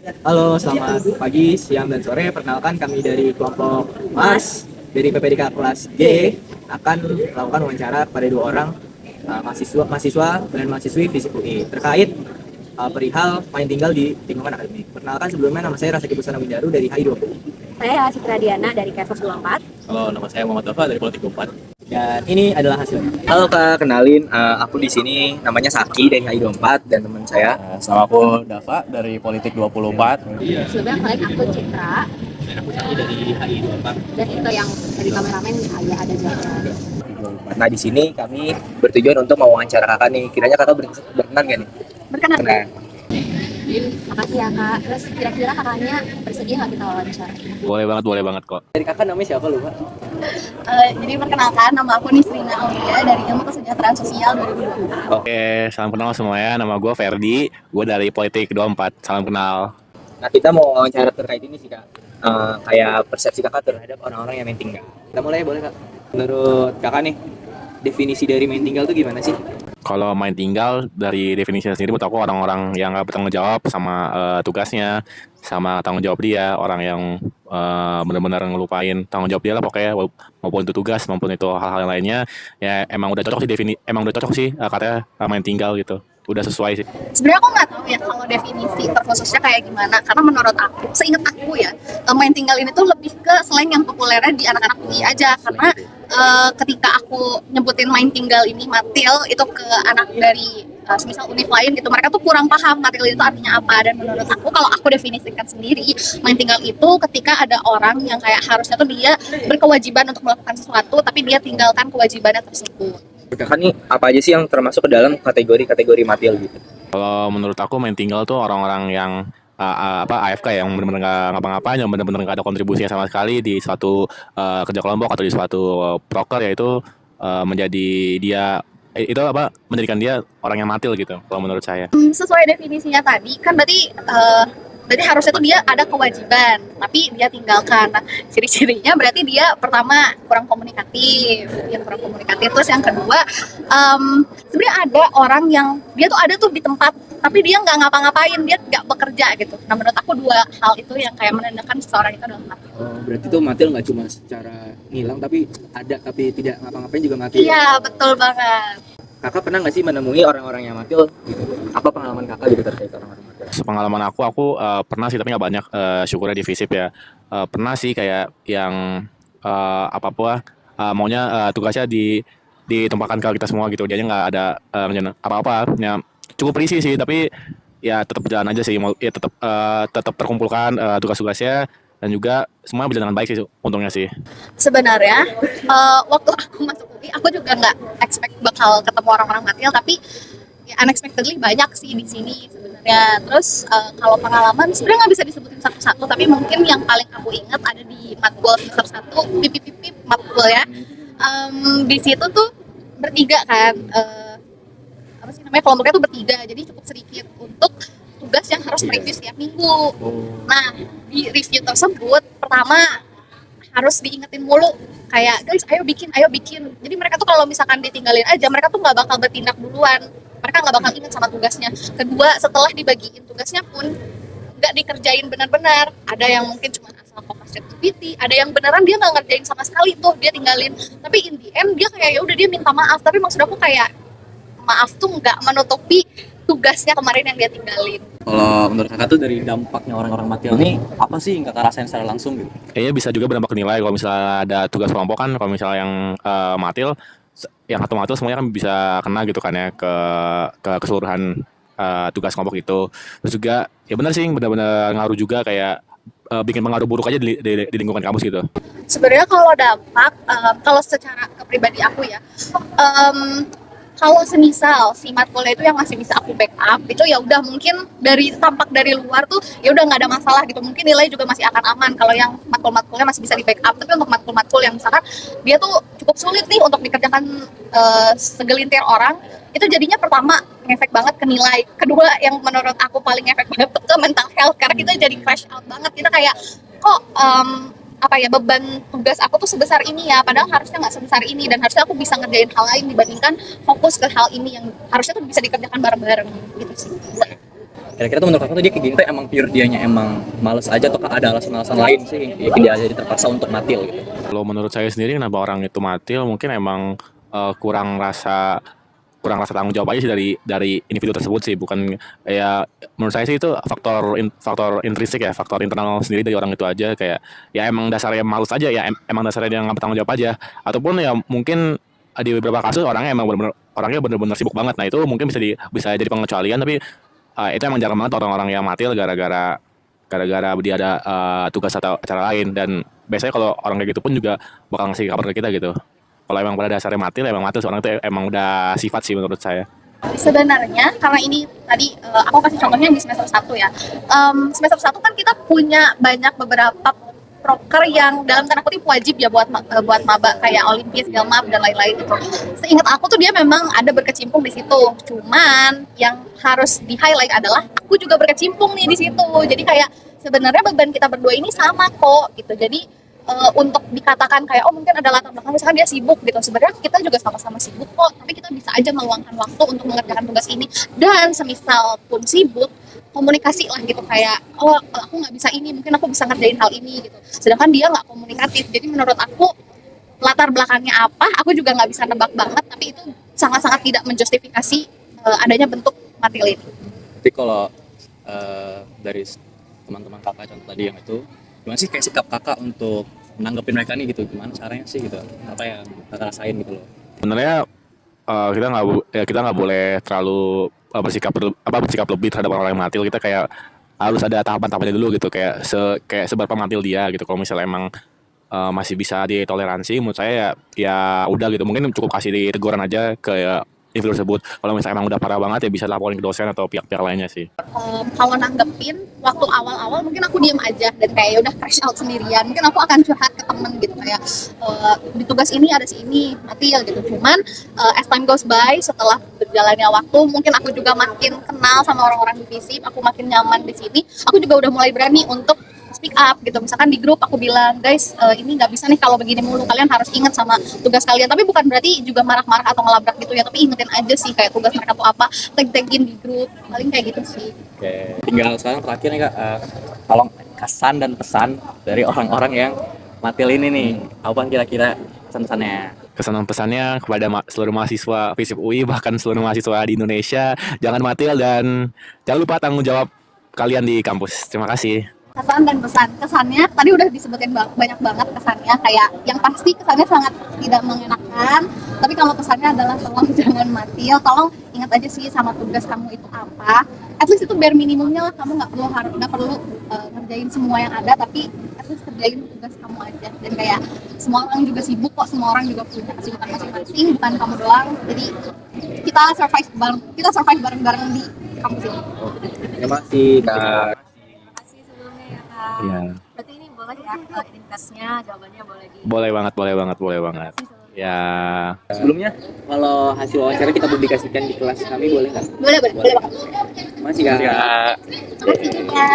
Halo, selamat pagi, siang, dan sore. Perkenalkan kami dari kelompok MAS dari PPDK kelas G akan melakukan wawancara kepada dua orang mahasiswa dan mahasiswi FISIP UI terkait perihal main tinggal di lingkungan akademik. Perkenalkan sebelumnya nama saya Rasaki Busana Windaru dari HI20. Saya Citra Diana dari Kepos 24. Halo, nama saya Muhammad Dava dari Politik 4. Dan ini adalah hasilnya. Halo Kak, kenalin aku di sini namanya Saki dari HI24 dan teman saya. Sama aku Dava dari Politik 24. Sebelumnya kalian aku Citra Dan aku Saki dari HI24. dan itu yang dari kameramen ayah ada juga. Nah di sini kami bertujuan untuk mewawancara kakak nih. Kiranya kakak berkenan gak nih? Berkenan. Berkenan. Makasih ya kak. Terus kira-kira kakaknya bersedia nggak kita wawancara? Boleh banget kok. Dari kakak namanya siapa lupa? Jadi perkenalkan nama aku Nisrina Aulia dari Ilmu Kesejahteraan Sosial 2020. Oke, salam kenal semuanya. Nama gue Ferdi. Gue dari Politik 24. Salam kenal. Nah kita mau wawancara terkait ini sih kak. Kayak persepsi kakak terhadap orang-orang yang main tinggal. Kita mulai boleh kak? Menurut kakak nih, definisi dari main tinggal tuh gimana sih? Kalau main tinggal dari definisinya sendiri menurut aku orang-orang yang nggak bertanggung jawab sama tugasnya, sama tanggung jawab dia, orang yang benar-benar ngelupain tanggung jawab dia lah pokoknya, maupun itu tugas maupun itu hal-hal yang lainnya, ya emang udah cocok sih emang udah cocok sih katanya main tinggal gitu, udah sesuai sih. Sebenarnya aku nggak tahu ya kalau definisi terkhususnya kayak gimana, karena menurut aku, seingat aku ya, main tinggal ini tuh lebih ke slang yang populernya di anak-anak UI aja, karena ketika aku nyebutin main tinggal ini matil itu ke anak dari semisal univ lain gitu, mereka tuh kurang paham matil itu artinya apa. Dan menurut aku, kalau aku definisikan sendiri, main tinggal itu ketika ada orang yang kayak harusnya tuh dia berkewajiban untuk melakukan sesuatu tapi dia tinggalkan kewajibannya tersebut. Kakak nih apa aja sih yang termasuk ke dalam kategori matil gitu? Kalau menurut aku main tinggal tuh orang-orang yang AFK yang benar-benar nggak ngapa-ngapain, yang benar-benar nggak ada kontribusinya sama sekali di suatu kerja kelompok atau di suatu proker, yaitu menjadi dia itu menjadikan dia orang yang matil gitu kalau menurut saya. Sesuai definisinya tadi kan berarti harusnya tuh dia ada kewajiban tapi dia tinggalkan. Nah, ciri-cirinya berarti dia pertama kurang komunikatif, terus yang kedua sebenarnya ada orang yang dia tuh ada tuh di tempat tapi dia nggak ngapa-ngapain, dia nggak bekerja gitu. Nah menurut aku dua hal itu yang kayak menandakan seseorang itu adalah matil. Oh, berarti tuh matil nggak cuma secara ngilang tapi ada tapi tidak ngapa-ngapain juga matil. Iya betul banget. Kakak pernah nggak sih menemui orang-orang yang matil? Gitu? Apa pengalaman kakak gitu terkait orang-orang matil? Sepengalaman aku pernah sih, tapi nggak banyak, syukurnya di FISIP ya. Pernah sih kayak yang apa-apa maunya tugasnya ditumpahkan ke kita semua gitu. Dia nggak ada rencana apa-apa. Ya, cukup risih sih, tapi ya tetap berjalan aja sih. Ya tetap terkumpulkan tugas-tugasnya, dan juga semuanya berjalan dengan baik sih untungnya sih. Sebenarnya waktu aku masuk UI aku juga nggak expect bakal ketemu orang-orang matil, tapi ya unexpectedly banyak sih di sini sebenarnya. Terus kalau pengalaman sebenarnya nggak bisa disebutin satu-satu, tapi mungkin yang paling aku ingat ada di matkul semester 1 pip matkul ya. Di situ tuh bertiga kan, apa sih namanya, kelompoknya tuh bertiga, jadi cukup sedikit untuk tugas yang harus mereview setiap minggu. Nah di review tersebut pertama harus diingetin mulu kayak guys ayo bikin. Jadi mereka tuh kalau misalkan ditinggalin aja, mereka tuh nggak bakal bertindak duluan, mereka nggak bakal ingat sama tugasnya. Kedua, setelah dibagiin tugasnya pun nggak dikerjain benar-benar. Ada yang mungkin cuma asal copy activity, ada yang beneran dia nggak ngerjain sama sekali tuh, dia tinggalin. Tapi in the end dia kayak ya udah dia minta maaf, tapi maksud aku kayak maaf tuh nggak menutupi tugasnya kemarin yang dia tinggalin. Kalau menurut kakak tuh dari dampaknya orang-orang matil nih apa sih yang kakak rasain secara langsung gitu? Kayaknya bisa juga berdampak ke nilai. Kalau misalnya ada tugas kelompok kan, kalau misalnya yang matil, yang satu matil semuanya kan bisa kena gitu kan ya, ke keseluruhan tugas kelompok itu. Terus juga ya benar sih, benar-benar ngaruh juga, kayak bikin pengaruh buruk aja di lingkungan kampus gitu. Sebenarnya kalau dampak, kalau secara kepribadi aku ya, kalau semisal si matkulnya itu yang masih bisa aku backup, itu ya udah mungkin dari tampak dari luar tuh ya udah nggak ada masalah gitu, mungkin nilai juga masih akan aman kalau yang matkul-matkulnya masih bisa di backup. Tapi untuk matkul-matkul yang misalkan dia tuh cukup sulit nih untuk dikerjakan segelintir orang, itu jadinya pertama ngefek banget ke nilai. Kedua yang menurut aku paling ngefek banget tuh ke mental health, karena kita jadi crash out banget. Kita kayak kok apa ya, beban tugas aku tuh sebesar ini ya, padahal harusnya nggak sebesar ini, dan harusnya aku bisa ngerjain hal lain dibandingkan fokus ke hal ini yang harusnya tuh bisa dikerjakan bareng-bareng gitu sih. Kira-kira tuh menurut kakak tuh dia kayak gini tuh emang pure dianya emang males aja atau ada alasan-alasan lain sih yang bikin dia jadi terpaksa untuk matil gitu. Kalau menurut saya sendiri kenapa orang itu matil mungkin emang kurang rasa tanggung jawab aja sih dari individu tersebut sih, bukan ya menurut saya sih itu faktor intrinsik ya, faktor internal sendiri dari orang itu aja, kayak ya emang dasarnya malas aja ya, emang dasarnya dia nggak bertanggung jawab aja, ataupun ya mungkin di beberapa kasus orangnya bener-bener sibuk banget. Nah itu mungkin bisa jadi pengecualian, tapi itu emang jarang banget orang-orang yang matil gara-gara dia ada tugas atau acara lain. Dan biasanya kalau orang kayak gitu pun juga bakal ngasih kabar ke kita gitu. Kalau emang pada dasarnya emang matil seorang itu emang udah sifat sih menurut saya. Sebenarnya karena ini tadi aku kasih contohnya di semester 1 ya. Semester 1 kan kita punya banyak beberapa proker yang dalam tanda kutip wajib ya buat maba kayak Olimpias, Galmab dan lain-lain gitu. Seingat aku tuh dia memang ada berkecimpung di situ. Cuman yang harus di-highlight adalah aku juga berkecimpung nih di situ. Jadi kayak sebenarnya beban kita berdua ini sama kok gitu. Jadi untuk dikatakan kayak oh mungkin ada latar belakang misalkan dia sibuk gitu, sebenarnya kita juga sama-sama sibuk kok, tapi kita bisa aja meluangkan waktu untuk mengerjakan tugas ini. Dan semisal pun sibuk, komunikasi lah gitu, kayak oh aku nggak bisa ini, mungkin aku bisa ngerjain hal ini gitu, sedangkan dia nggak komunikatif. Jadi menurut aku latar belakangnya apa aku juga nggak bisa nebak banget, tapi itu sangat-sangat tidak menjustifikasi adanya bentuk matil ini. Tapi kalau dari teman-teman kakak contoh tadi yang itu, gimana sih kayak sikap kakak untuk menanggapin mereka nih gitu, gimana caranya sih gitu, apa yang kakak rasain gitu loh? Sebenarnya kita nggak boleh terlalu bersikap lebih terhadap orang yang matil. Kita kayak harus ada tahapan-tahapannya dulu gitu, kayak seberapa matil dia gitu. Kalau misalnya emang masih bisa ditoleransi, menurut saya ya udah gitu, mungkin cukup kasih teguran aja ke individu tersebut. Kalau misalnya emang udah parah banget ya bisa laporin ke dosen atau pihak-pihak lainnya sih. Kalau nanggepin waktu awal-awal mungkin aku diem aja dan kayak ya udah crash out sendirian. Mungkin aku akan curhat ke temen gitu kayak di tugas ini ada si ini matil gitu. Cuman as time goes by, setelah berjalannya waktu mungkin aku juga makin kenal sama orang-orang di FISIP, aku makin nyaman di sini. Aku juga udah mulai berani untuk speak up gitu. Misalkan di grup aku bilang, guys ini nggak bisa nih kalau begini mulu, kalian harus ingat sama tugas kalian. Tapi bukan berarti juga marah-marah atau ngelabrak gitu ya, tapi ingetin aja sih kayak tugas mereka tuh apa, tag-taggin di grup, paling kayak gitu sih. Oke, tinggal sekarang terakhir nih kak, tolong kesan dan pesan dari orang-orang yang matil ini nih, apa kira-kira pesan-pesannya? Kesan dan pesannya kepada seluruh mahasiswa FISIP UI, bahkan seluruh mahasiswa di Indonesia, jangan matil dan jangan lupa tanggung jawab kalian di kampus. Terima kasih. Kesan dan pesan. Kesannya tadi udah disebutin banyak banget kesannya, kayak yang pasti kesannya sangat tidak mengenakan, tapi kalau pesannya adalah tolong jangan matil, tolong ingat aja sih sama tugas kamu itu apa, at least itu bare minimumnya lah. Kamu nggak perlu ngerjain semua yang ada, tapi at least kerjain tugas kamu aja. Dan kayak semua orang juga sibuk kok, semua orang juga punya kesibukan masing-masing, bukan kamu doang. Jadi kita survive bareng-bareng di kampus ini. Terima kasih Kak. Iya. Berarti ini boleh ya intestnya, jawabannya boleh di. Boleh banget. Ya. Sebelumnya kalau hasil wawancara kita publikasikan di kelas kami boleh nggak? Boleh banget. Terima kasih Kak. Terima kasih juga.